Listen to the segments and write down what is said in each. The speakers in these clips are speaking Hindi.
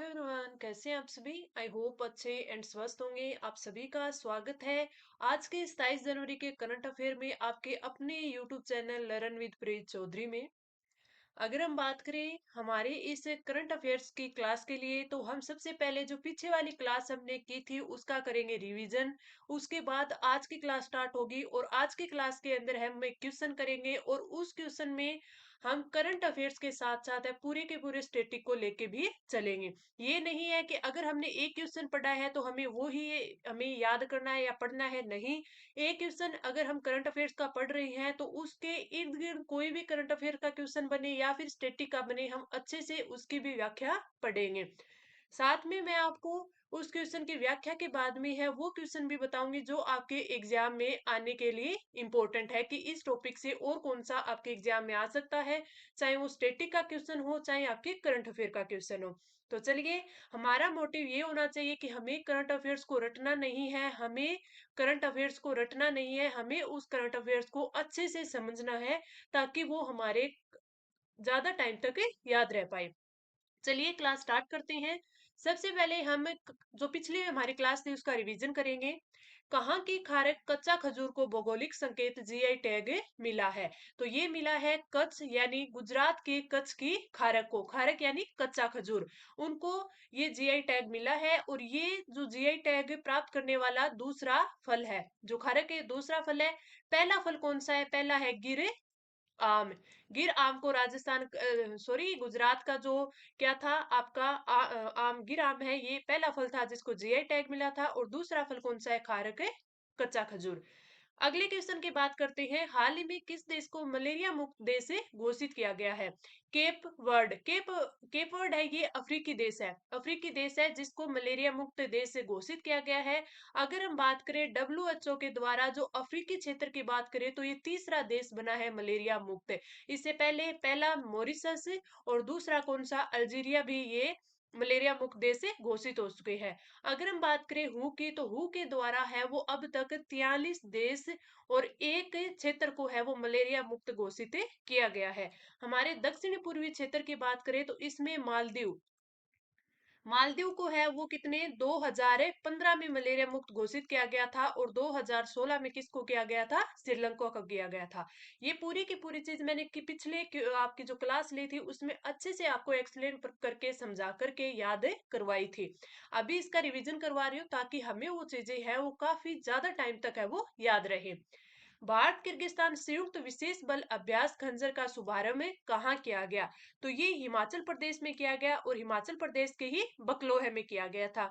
एवरीवन, कैसे हैं आप सभी। आई होप अच्छे एंड स्वस्थ होंगे। आप सभी का स्वागत है आज के 27 जनवरी के करंट अफेयर में आपके अपने यूट्यूब चैनल लर्न विद प्रीत चौधरी में। अगर हम बात करें हमारे इस करंट अफेयर्स की क्लास के लिए, तो हम सबसे पहले जो पीछे वाली क्लास हमने की थी उसका करेंगे रिवीजन। उसके बाद आज की क्लास स्टार्ट होगी और आज की क्लास के अंदर हम एक क्वेश्चन करेंगे और उस क्वेश्चन में हम करंट अफेयर्स के साथ साथ है पूरे के पूरे स्टेटिक को लेके भी चलेंगे। ये नहीं है कि अगर हमने एक क्वेश्चन पढ़ा है तो हमें वो ही हमें याद करना है या पढ़ना है, नहीं। एक क्वेश्चन अगर हम करंट अफेयर्स का पढ़ रहे हैं तो उसके इर्द गिर्द कोई भी करंट अफेयर का क्वेश्चन बने या फिर स्टैटिक का बने, हम अच्छे से उसकी भी व्याख्या पढ़ेंगे। साथ में मैं आपको उस क्वेश्चन की व्याख्या के बाद में है वो क्वेश्चन भी बताऊंगी जो आपके एग्जाम में आने के लिए इंपॉर्टेंट है कि इस टॉपिक से और कौन सा आपके एग्जाम में आ सकता है, चाहे वो स्टैटिक का क्वेश्चन हो चाहे आपके करंट अफेयर का क्वेश्चन हो। तो चलिए, हमारा मोटिव ये होना चाहिए कि हमें करंट अफेयर्स को रटना नहीं है, हमें करंट अफेयर्स को रटना नहीं है, हमें उस करंट अफेयर्स को अच्छे से समझना है ताकि वो हमारे ज्यादा टाइम तक याद रह पाए। चलिए क्लास स्टार्ट करते हैं। सबसे पहले हम जो पिछली हमारी क्लास थी उसका रिवीजन करेंगे। कहाँ की खारक कच्चा खजूर को भौगोलिक संकेत जीआई टैग मिला है? तो ये मिला है कच्छ यानी गुजरात के कच्छ की खारक को, खारक यानी कच्चा खजूर, उनको ये जीआई टैग मिला है। और ये जो जीआई टैग प्राप्त करने वाला दूसरा फल है, जो खारक है दूसरा फल है। पहला फल कौन सा है? पहला है गिर आम। गिर आम को राजस्थान सॉरी गुजरात का जो क्या था आपका आम, गिर आम है, ये पहला फल था जिसको जीआई टैग मिला था। और दूसरा फल कौन सा है? खारक है कच्चा खजूर। अगले क्वेश्चन की बात करते हैं। हाल ही में किस देश को मलेरिया मुक्त देश से घोषित किया गया है? Cap word. केप वर्ड है, ये अफ्रीकी देश है, अफ्रीकी देश है जिसको मलेरिया मुक्त देश से घोषित किया गया है। अगर हम बात करें डब्ल्यूएचओ के द्वारा जो अफ्रीकी क्षेत्र की बात करें तो ये तीसरा देश बना है मलेरिया मुक्त। इससे पहले पहला मॉरिशस और दूसरा कौन सा? अल्जीरिया भी ये मलेरिया मुक्त देश से घोषित हो चुके हैं। अगर हम बात करें हु की, तो हु के द्वारा है वो अब तक 43 देश और एक क्षेत्र को है वो मलेरिया मुक्त घोषित किया गया है। हमारे दक्षिण पूर्वी क्षेत्र की बात करें तो इसमें मालदीव, मालदीव को है वो कितने 2015 में मलेरिया मुक्त घोषित किया गया था। और 2016 में किसको किया गया था? श्रीलंका को किया गया था। ये पूरी की पूरी चीज मैंने कि पिछले आपकी जो क्लास ली थी उसमें अच्छे से आपको एक्सप्लेन करके समझा करके याद करवाई थी। अभी इसका रिवीजन करवा रही हूँ ताकि हमें वो चीजें है वो काफी ज्यादा टाइम तक है वो याद रहे। भारत किर्गिस्तान संयुक्त विशेष बल अभ्यास खंजर का शुभारंभ कहाँ किया गया? तो ये हिमाचल प्रदेश में किया गया और हिमाचल प्रदेश के ही बकलोह में किया गया था।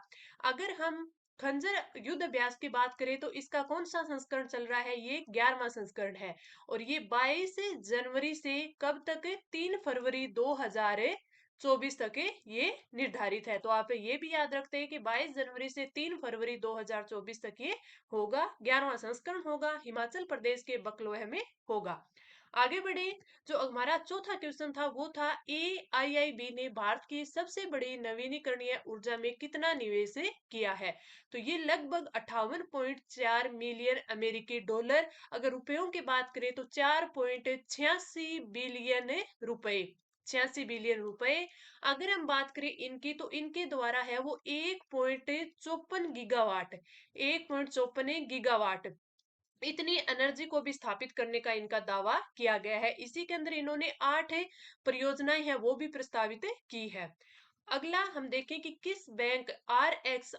अगर हम खंजर युद्ध अभ्यास की बात करें तो इसका कौन सा संस्करण चल रहा है? ये 11वां संस्करण है। और ये 22 जनवरी से कब तक? 3 फरवरी 2024 तक ये निर्धारित है। तो आप ये भी याद रखते हैं कि 22 जनवरी से 3 फरवरी 2024 तक ये होगा, 11वां संस्करण होगा, हिमाचल प्रदेश के बकलोह में होगा। आगे बढ़े। जो हमारा चौथा क्वेश्चन था वो था AIIB ने भारत की सबसे बड़ी नवीनीकरणीय ऊर्जा में कितना निवेश किया है? तो ये लगभग 58.4 मिलियन अमेरिकी डॉलर। अगर रुपयों की बात करें तो 4.86 बिलियन रुपए, 86 बिलियन रुपए। अगर हम बात करें इनकी, तो इनके द्वारा है वो 1.54 गीगावाट, 1.54 गीगावाट इतनी एनर्जी को भी स्थापित करने का इनका दावा किया गया है। इसी के अंदर इन्होंने 8 परियोजनाएं हैं वो भी प्रस्तावित की है। अगला हम देखें कि किस बैंक RXILKITFS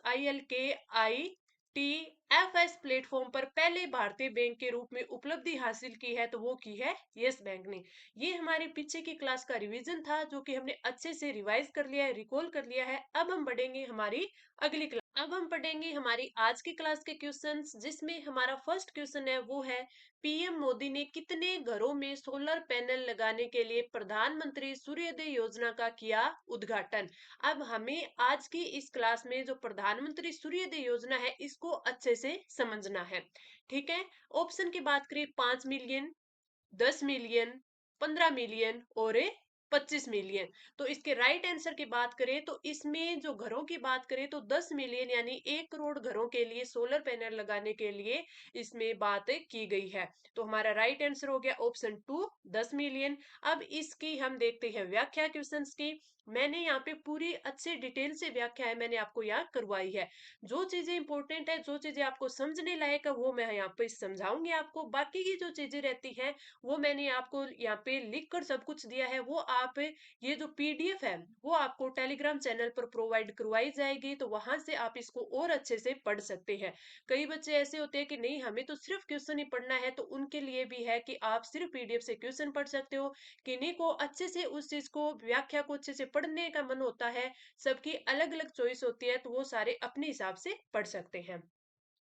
प्लेटफॉर्म पर पहले भारतीय बैंक के रूप में उपलब्धि हासिल की है? तो वो की है यस बैंक ने। ये हमारे पीछे की क्लास का रिवीजन था जो कि हमने अच्छे से रिवाइज कर लिया है, रिकॉल कर लिया है। अब हम बढ़ेंगे हमारी अगली क्लास। अब हम पढ़ेंगे हमारी आज की क्लास के क्वेश्चंस, जिसमें हमारा फर्स्ट क्वेश्चन है वो है पीएम मोदी ने कितने घरों में सोलर पैनल लगाने के लिए प्रधानमंत्री सूर्योदय योजना का किया उद्घाटन? अब हमें आज की इस क्लास में जो प्रधानमंत्री सूर्योदय योजना है इसको अच्छे से समझना है। ठीक है। ऑप्शन की बात करें 5 मिलियन, 10 मिलियन, 15 मिलियन और 25 मिलियन। तो इसके राइट आंसर की बात करें तो इसमें जो घरों की बात करें तो 10 मिलियन यानी 1 करोड़ घरों के लिए सोलर पैनल लगाने के लिए इसमें बात की गई है। तो हमारा राइट आंसर हो गया ऑप्शन टू, 10 मिलियन। अब इसकी हम देखते हैं व्याख्या क्वेश्चंस की। मैंने यहाँ पे पूरी अच्छे डिटेल से व्याख्या है मैंने आपको यहाँ करवाई है। जो चीजें इंपॉर्टेंट है, जो चीजें आपको समझने लायक है, वो मैं यहाँ पे समझाऊंगी आपको। बाकी की जो चीजें रहती हैं वो मैंने आपको यहाँ पे लिख कर सब कुछ दिया है। वो आप ये जो पीडीएफ है वो आपको टेलीग्राम चैनल पर प्रोवाइड करवाई जाएगी, तो वहां से आप इसको और अच्छे से पढ़ सकते हैं। कई बच्चे ऐसे होते हैं कि नहीं हमें तो सिर्फ क्वेश्चन ही पढ़ना है, तो उनके लिए भी है कि आप सिर्फ पीडीएफ से क्वेश्चन पढ़ सकते हो। किन्हीं को अच्छे से उस चीज को व्याख्या को अच्छे से पढ़ने का मन होता है, सबकी अलग अलग चॉइस होती है, तो वो सारे अपने हिसाब से पढ़ सकते हैं।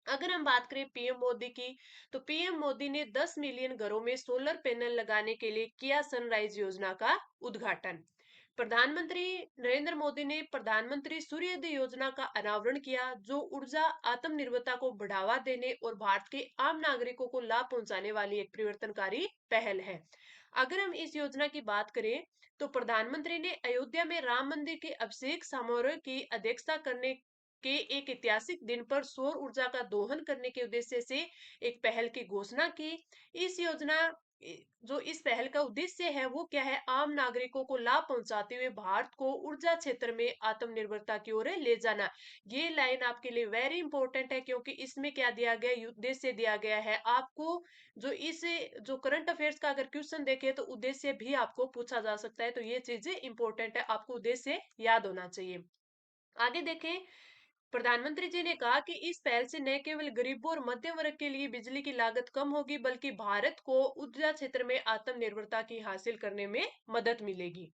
अगर हम बात करें पीएम मोदी की, तो पीएम मोदी ने 10 मिलियन घरों में सोलर पैनल लगाने के लिए किया सनराइज योजना का उद्घाटन। प्रधानमंत्री नरेंद्र मोदी ने प्रधानमंत्री सूर्योदय योजना का अनावरण किया, जो ऊर्जा आत्मनिर्भरता को बढ़ावा देने और भारत के आम नागरिकों को लाभ पहुंचाने वाली एक परिवर्तनकारी पहल है। अगर हम इस योजना की बात करें तो प्रधानमंत्री ने अयोध्या में राम मंदिर के अभिषेक समारोह की अध्यक्षता करने के एक ऐतिहासिक दिन पर सौर ऊर्जा का दोहन करने के उद्देश्य से एक पहल की घोषणा की। इस योजना जो इस पहल का उद्देश्य है वो क्या है, आम नागरिकों को लाभ पहुंचाते हुए भारत को ऊर्जा क्षेत्र में आत्मनिर्भरता की ओर ले जाना। ये लाइन आपके लिए वेरी इंपॉर्टेंट है, क्योंकि इसमें क्या दिया गया, उद्देश्य दिया गया है आपको। जो इस जो करंट अफेयर्स का अगर क्वेश्चन देखे तो उद्देश्य भी आपको पूछा जा सकता है, तो ये चीजें इंपॉर्टेंट है, आपको उद्देश्य याद होना चाहिए। आगे देखें, प्रधानमंत्री जी ने कहा कि इस पहल से न केवल गरीबों और मध्यम वर्ग के लिए बिजली की लागत कम होगी, बल्कि भारत को ऊर्जा क्षेत्र में आत्मनिर्भरता की हासिल करने में मदद मिलेगी।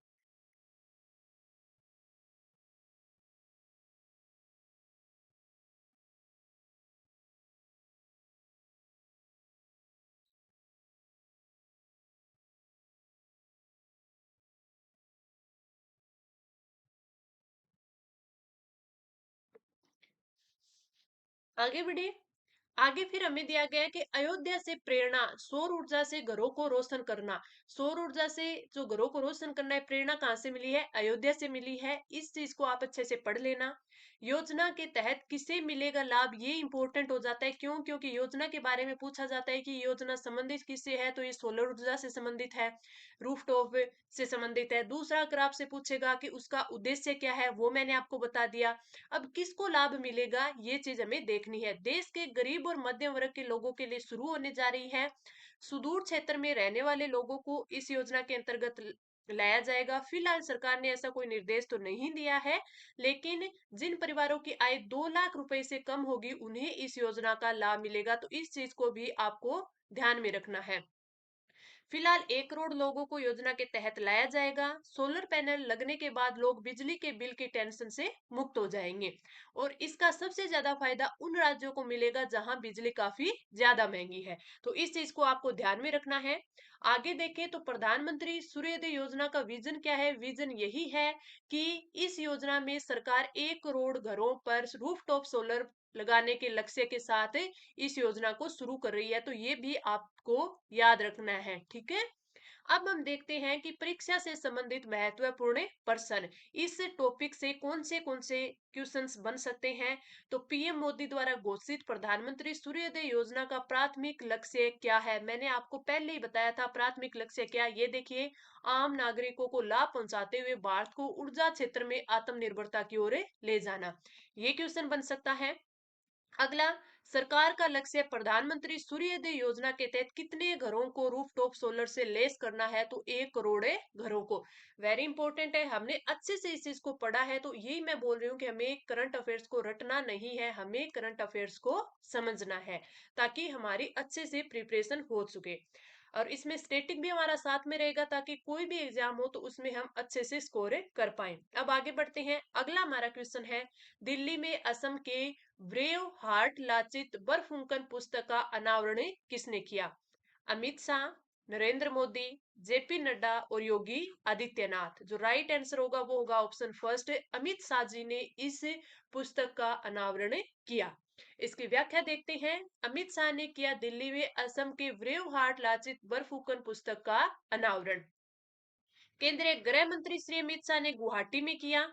आगे बढ़े। आगे फिर हमें दिया गया है कि अयोध्या से प्रेरणा, सौर ऊर्जा से घरों को रोशन करना। सौर ऊर्जा से जो घरों को रोशन करना है, प्रेरणा कहाँ से मिली है, अयोध्या से मिली है। इस चीज को आप अच्छे से पढ़ लेना। योजना के तहत किसे मिलेगा लाभ, ये इंपॉर्टेंट हो जाता है। क्यों? क्योंकि योजना के बारे में पूछा जाता है कि योजना संबंधित किससे है, तो ये सोलर ऊर्जा से संबंधित है, रूफटॉप से संबंधित है। दूसरा अगर आपसे पूछेगा कि उसका उद्देश्य क्या है, वो मैंने आपको बता दिया। अब किसको लाभ मिलेगा, ये चीज हमें देखनी है। देश के गरीब और मध्यम वर्ग के लोगों के लिए शुरू होने जा रही है। सुदूर क्षेत्र में रहने वाले लोगों को इस योजना के अंतर्गत लाया जाएगा। फिलहाल सरकार ने ऐसा कोई निर्देश तो नहीं दिया है, लेकिन जिन परिवारों की आय 2 लाख रुपए से कम होगी उन्हें इस योजना का लाभ मिलेगा, तो इस चीज को भी आपको ध्यान में रखना है। फिलहाल 1 करोड़ लोगों को योजना के तहत लाया जाएगा। सोलर पैनल लगने के बाद लोग बिजली के बिल की टेंशन से मुक्त हो जाएंगे, और इसका सबसे ज्यादा फायदा उन राज्यों को मिलेगा जहां बिजली काफी ज्यादा महंगी है। तो इस चीज को आपको ध्यान में रखना है। आगे देखें तो प्रधानमंत्री सूर्योदय योजना का विजन क्या है। विजन यही है कि इस योजना में सरकार 1 करोड़ घरों पर रूफटॉप सोलर लगाने के लक्ष्य के साथ इस योजना को शुरू कर रही है, तो ये भी आपको याद रखना है, ठीक है। अब हम देखते हैं कि परीक्षा से संबंधित महत्वपूर्ण प्रश्न, इस टॉपिक से कौन से क्वेश्चंस बन सकते हैं। तो पीएम मोदी द्वारा घोषित प्रधानमंत्री सूर्योदय योजना का प्राथमिक लक्ष्य क्या है। मैंने आपको पहले ही बताया था प्राथमिक लक्ष्य क्या, ये देखिए, आम नागरिकों को लाभ पहुंचाते हुए भारत को ऊर्जा क्षेत्र में आत्मनिर्भरता की ओर ले जाना, ये क्वेश्चन बन सकता है। अगला, सरकार का लक्ष्य प्रधानमंत्री सूर्योदय योजना के तहत कितने घरों को रूफटॉप सोलर से लेस करना है, तो 1 करोड़ घरों को। वेरी इंपॉर्टेंट है, हमने अच्छे से इस चीज को पढ़ा है, तो यही मैं बोल रही हूँ कि हमें करंट अफेयर्स को रटना नहीं है, हमें करंट अफेयर्स को समझना है, ताकि हमारी अच्छे से प्रिपरेशन हो सके। और इसमें स्टेटिक भी हमारा साथ में रहेगा, ताकि कोई भी एग्जाम हो तो उसमें हम अच्छे से स्कोर कर पाए। अब आगे बढ़ते हैं। अगला हमारा क्वेश्चन है, दिल्ली में असम के ब्रेव हार्ट लाचित बरफुकन पुस्तक का अनावरण किसने किया। अमित शाह, नरेंद्र मोदी, जेपी नड्डा और योगी आदित्यनाथ। जो राइट आंसर होगा वो होगा ऑप्शन फर्स्ट, अमित शाह जी ने इस पुस्तक का अनावरण किया। इसकी व्याख्या देखते हैं। अमित शाह ने किया दिल्ली में असम के ब्रेव हार्ट लाचित बरफुकन पुस्तक का अनावरण। केंद्रीय गृह मंत्री श्री अमित शाह ने गुवाहाटी में किया,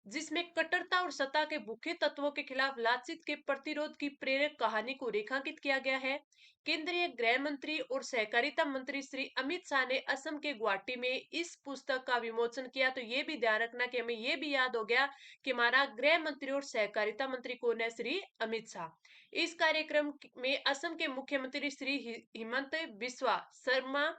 जिसमें कट्टरता और सत्ता के भूखे तत्वों के खिलाफ लाचित के प्रतिरोध की प्रेरक कहानी को रेखांकित किया गया है। केंद्रीय गृह मंत्री और सहकारिता मंत्री श्री अमित शाह ने असम के गुवाहाटी में इस पुस्तक का विमोचन किया। तो ये भी ध्यान रखना कि हमें ये भी याद हो गया कि हमारा गृह मंत्री और सहकारिता मंत्री कौन है, श्री अमित शाह। इस कार्यक्रम में असम के मुख्यमंत्री श्री हिमंत बिस्वा शर्मा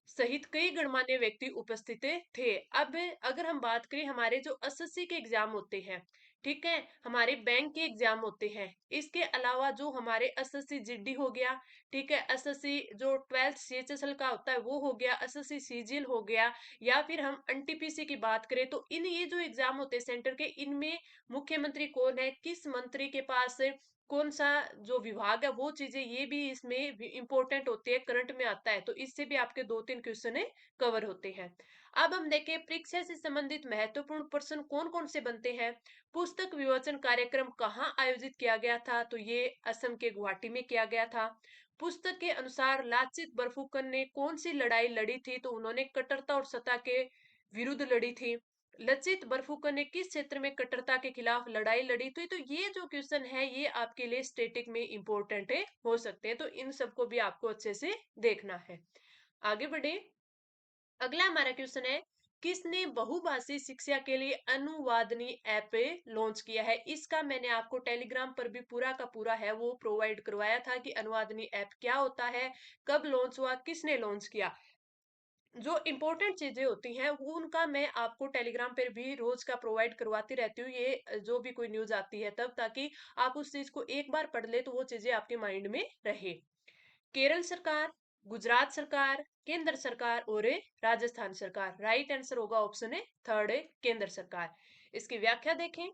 सहित कई गणमान्य व्यक्ति उपस्थित थे। अब अगर हम बात करें, हमारे जो एसएससी के एग्जाम होते हैं, ठीक है, हमारे बैंक के एग्जाम होते हैं, इसके अलावा जो हमारे एसएससी जीडी हो गया, ठीक है, एसएससी जो 12th सीएचएसएल का होता है वो हो गया, एसएससी सीजीएल हो गया, या फिर हम एनटीपीसी की बात करें, तो इन ये जो एग्जाम होते हैं सेंटर के, इनमें मुख्यमंत्री कौन है, किस मंत्री के पास कौन सा जो विभाग है, वो चीजें ये भी इसमें इंपॉर्टेंट होती है, करंट में आता है। तो इससे भी आपके 2-3 क्वेश्चन कवर होते हैं। अब हम देखें परीक्षा से संबंधित महत्वपूर्ण प्रश्न कौन कौन से बनते हैं। पुस्तक विमोचन कार्यक्रम कहाँ आयोजित किया गया था, तो ये असम के गुवाहाटी में किया गया था। पुस्तक के अनुसार लाचित बरफुकन ने कौन सी लड़ाई लड़ी थी, तो उन्होंने कट्टरता और सत्ता के विरुद्ध लड़ी थी। लचित बरफुकन ने किस क्षेत्र में कट्टरता के खिलाफ लड़ाई लड़ी थी। तो ये जो क्वेश्चन है ये आपके लिए स्टैटिक में इंपॉर्टेंट है हो सकते हैं, तो इन सबको भी आपको अच्छे से देखना है। आगे बढ़े, अगला हमारा क्वेश्चन है, किसने बहुभाषी शिक्षा के लिए अनुवादनी ऐप लॉन्च किया है। इसका मैंने आपको टेलीग्राम पर भी पूरा का पूरा है वो प्रोवाइड करवाया था कि अनुवादनी ऐप क्या होता है, कब लॉन्च हुआ, किसने लॉन्च किया। जो इंपॉर्टेंट चीजें होती हैं वो उनका मैं आपको टेलीग्राम पर भी रोज का प्रोवाइड करवाती रहती हूँ, ये जो भी कोई न्यूज आती है तब, ताकि आप उस चीज को एक बार पढ़ ले तो वो चीजें आपके माइंड में रहे। केरल सरकार, गुजरात सरकार, केंद्र सरकार और राजस्थान सरकार। राइट आंसर होगा ऑप्शन है थर्ड है केंद्र सरकार। इसकी व्याख्या देखें,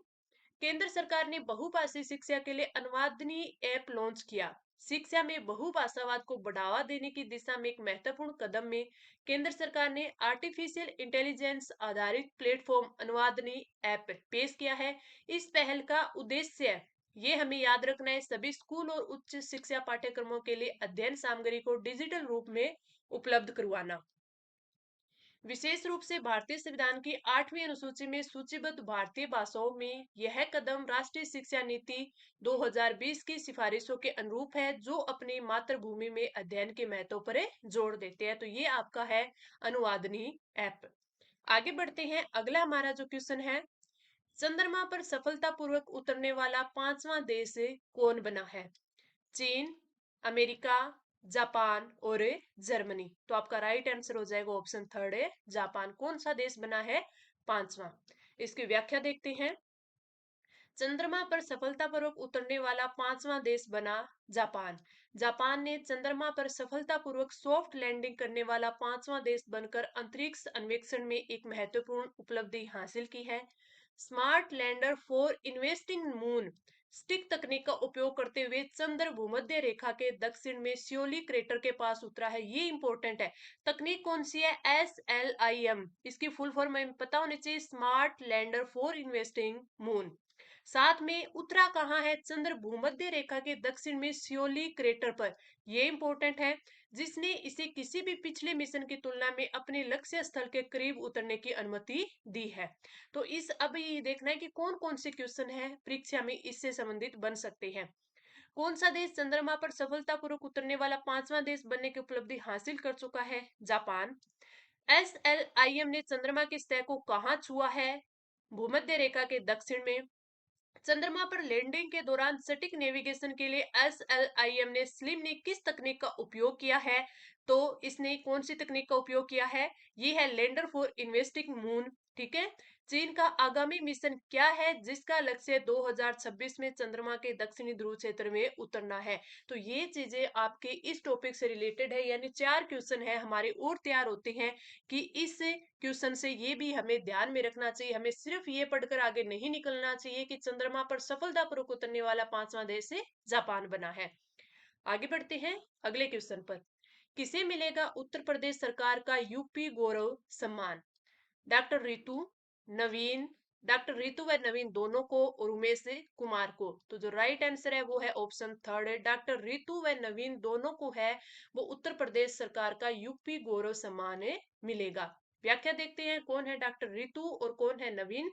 केंद्र सरकार ने बहुभाषी शिक्षा के लिए अनुवादनी ऐप लॉन्च किया। शिक्षा में बहुभाषावाद को बढ़ावा देने की दिशा में एक महत्वपूर्ण कदम में केंद्र सरकार ने आर्टिफिशियल इंटेलिजेंस आधारित प्लेटफॉर्म अनुवादनी ऐप पेश किया है। इस पहल का उद्देश्य, ये हमें याद रखना है, सभी स्कूल और उच्च शिक्षा पाठ्यक्रमों के लिए अध्ययन सामग्री को डिजिटल रूप में उपलब्ध करवाना। विशेष रूप से भारतीय संविधान की 8वीं अनुसूची में सूचीबद्ध भारतीय भाषाओं में यह कदम राष्ट्रीय शिक्षा नीति 2020 की सिफारिशों के अनुरूप है, जो अपनी मातृभूमि में अध्ययन के महत्व पर जोर देते हैं। तो ये आपका है अनुवादनी ऐप। आगे बढ़ते हैं, अगला हमारा जो क्वेश्चन है, चंद्रमा पर सफलतापूर्वक उतरने वाला 5वां देश कौन बना है। चीन, अमेरिका, जापान और जर्मनी। तो आपका राइट आंसर हो जाएगा ऑप्शन थर्ड है जापान। कौन सा देश बना है 5वां। इसकी व्याख्या देखते हैं, चंद्रमा पर सफलतापूर्वक उतरने वाला 5वां देश बना जापान। जापान ने चंद्रमा पर सफलतापूर्वक सॉफ्ट लैंडिंग करने वाला 5वां देश बनकर अंतरिक्ष अन्वेषण में एक महत्वपूर्ण उपलब्धि हासिल की है। Smart lander for investing moon stick तकनीक का उपयोग करते हुए चंद्र भूमध्य रेखा के दक्षिण में सियोली क्रेटर के पास उतरा है। ये इंपॉर्टेंट है। तकनीक कौन सी है, SLIM, इसकी फुल फॉर्म में पता होनी चाहिए, smart lander for investing moon. साथ में उतरा कहाँ है, चंद्र भूमध्य रेखा के दक्षिण में सियोली क्रेटर पर। यह इंपॉर्टेंट है, जिसने इसे किसी भी पिछले मिशन की तुलना में अपने लक्ष्य स्थल के करीब उतरने की अनुमति दी है। तो इस अब ये देखना है कि कौन कौन से क्वेश्चन है परीक्षा में इससे संबंधित बन सकते हैं। कौन सा देश चंद्रमा पर सफलतापूर्वक उतरने वाला 5वां देश बनने की उपलब्धि हासिल कर चुका है, जापान। SLIM ने चंद्रमा की सतह को कहाँ छुआ है, भूमध्य रेखा के दक्षिण में। चंद्रमा पर लैंडिंग के दौरान सटीक नेविगेशन के लिए SLIM ने स्लिम ने किस तकनीक का उपयोग किया है, तो इसने कौन सी तकनीक का उपयोग किया है, ये है लैंडर फॉर इन्वेस्टिंग मून। ठीक है, चीन का आगामी मिशन क्या है, जिसका लक्ष्य 2026 में चंद्रमा के दक्षिणी ध्रुव क्षेत्र में उतरना है। तो ये चीजें आपके इस टॉपिक से रिलेटेड है, यानी 4 क्वेश्चन है हमारे और तैयार होते हैं कि इस क्वेश्चन से ये भी हमें ध्यान में रखना चाहिए। हमें सिर्फ ये पढ़कर आगे नहीं निकलना चाहिए कि चंद्रमा पर सफलतापूर्वक उतरने वाला 5वां देश जापान बना है। आगे बढ़ते हैं अगले क्वेश्चन पर, किसे मिलेगा उत्तर प्रदेश सरकार का यूपी गौरव सम्मान। डॉक्टर रितु नवीन, डॉक्टर रितु व नवीन दोनों को और उमेश कुमार को। तो जो राइट आंसर है वो है ऑप्शन थर्ड है, डॉक्टर रितु व नवीन दोनों को है वो उत्तर प्रदेश सरकार का यूपी गौरव सम्मान मिलेगा। व्याख्या देखते हैं, कौन है डॉक्टर रितु और कौन है नवीन।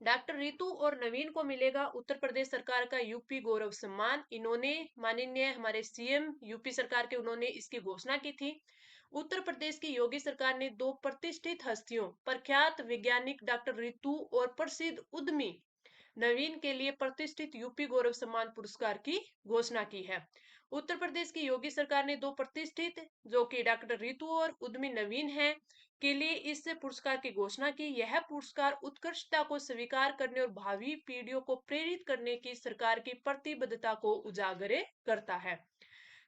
डॉक्टर रितु और नवीन को मिलेगा उत्तर प्रदेश सरकार का यूपी गौरव सम्मान। इन्होंने माननीय हमारे सीएम यूपी सरकार के उन्होंने इसकी घोषणा की थी। उत्तर प्रदेश की योगी सरकार ने दो प्रतिष्ठित हस्तियों, प्रख्यात वैज्ञानिक डॉक्टर रितु और प्रसिद्ध उद्यमी नवीन के लिए प्रतिष्ठित यूपी गौरव सम्मान पुरस्कार की घोषणा की है। उत्तर प्रदेश की योगी सरकार ने दो प्रतिष्ठित, जो कि डॉक्टर रितु और उद्यमी नवीन हैं, के लिए इस पुरस्कार की घोषणा की। यह पुरस्कार उत्कृष्टता को स्वीकार करने और भावी पीढ़ियों को प्रेरित करने की सरकार की प्रतिबद्धता को उजागर करता है।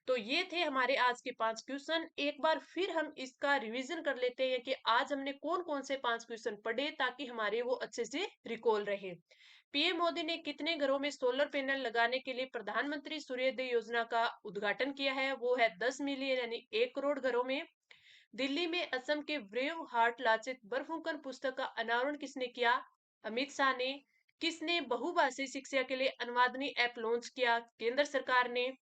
तो ये थे हमारे आज के 5 क्वेश्चन। एक बार फिर हम इसका रिवीजन कर लेते हैं कि आज हमने कौन कौन से 5 क्वेश्चन पढ़े, ताकि हमारे वो अच्छे से रिकॉल रहे। पीएम मोदी ने कितने घरों में सोलर पैनल लगाने के लिए प्रधानमंत्री सूर्योदय योजना का उद्घाटन किया है? वो है 10 मिलियन यानी 1 करोड़ घरों में। दिल्ली में असम के ब्रेव हार्ट लाचित बरफुकन पुस्तक का अनावरण किसने किया? अमित शाह ने। किसने बहुभाषी शिक्षा के लिए अनुवादनी ऐप लॉन्च किया? केंद्र सरकार ने।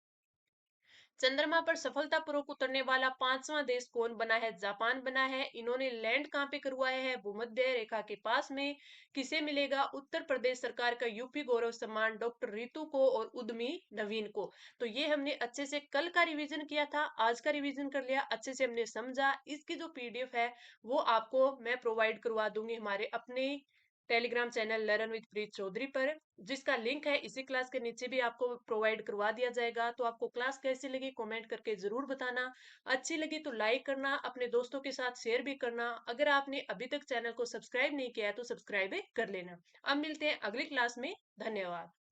चंद्रमा पर सफलतापूर्वक उतरने वाला 5वां देश कौन बना है? जापान बना है। इन्होंने लैंड कहाँ पे करवाया है? भूमध्य रेखा के पास में। किसे मिलेगा उत्तर प्रदेश सरकार का यूपी गौरव सम्मान? डॉक्टर रितु को और उद्यमी नवीन को। तो ये हमने अच्छे से कल का रिवीजन किया था, आज का रिवीजन कर लिया, अच्छे से हमने समझा। इसकी जो पीडीएफ है वो आपको मैं प्रोवाइड करवा दूंगी हमारे अपने टेलीग्राम चैनल लर्न विद प्रीत चौधरी पर, जिसका लिंक है इसी क्लास के नीचे भी आपको प्रोवाइड करवा दिया जाएगा। तो आपको क्लास कैसी लगी कमेंट करके जरूर बताना। अच्छी लगी तो लाइक करना, अपने दोस्तों के साथ शेयर भी करना। अगर आपने अभी तक चैनल को सब्सक्राइब नहीं किया है तो सब्सक्राइब कर लेना। अब मिलते हैं अगली क्लास में। धन्यवाद।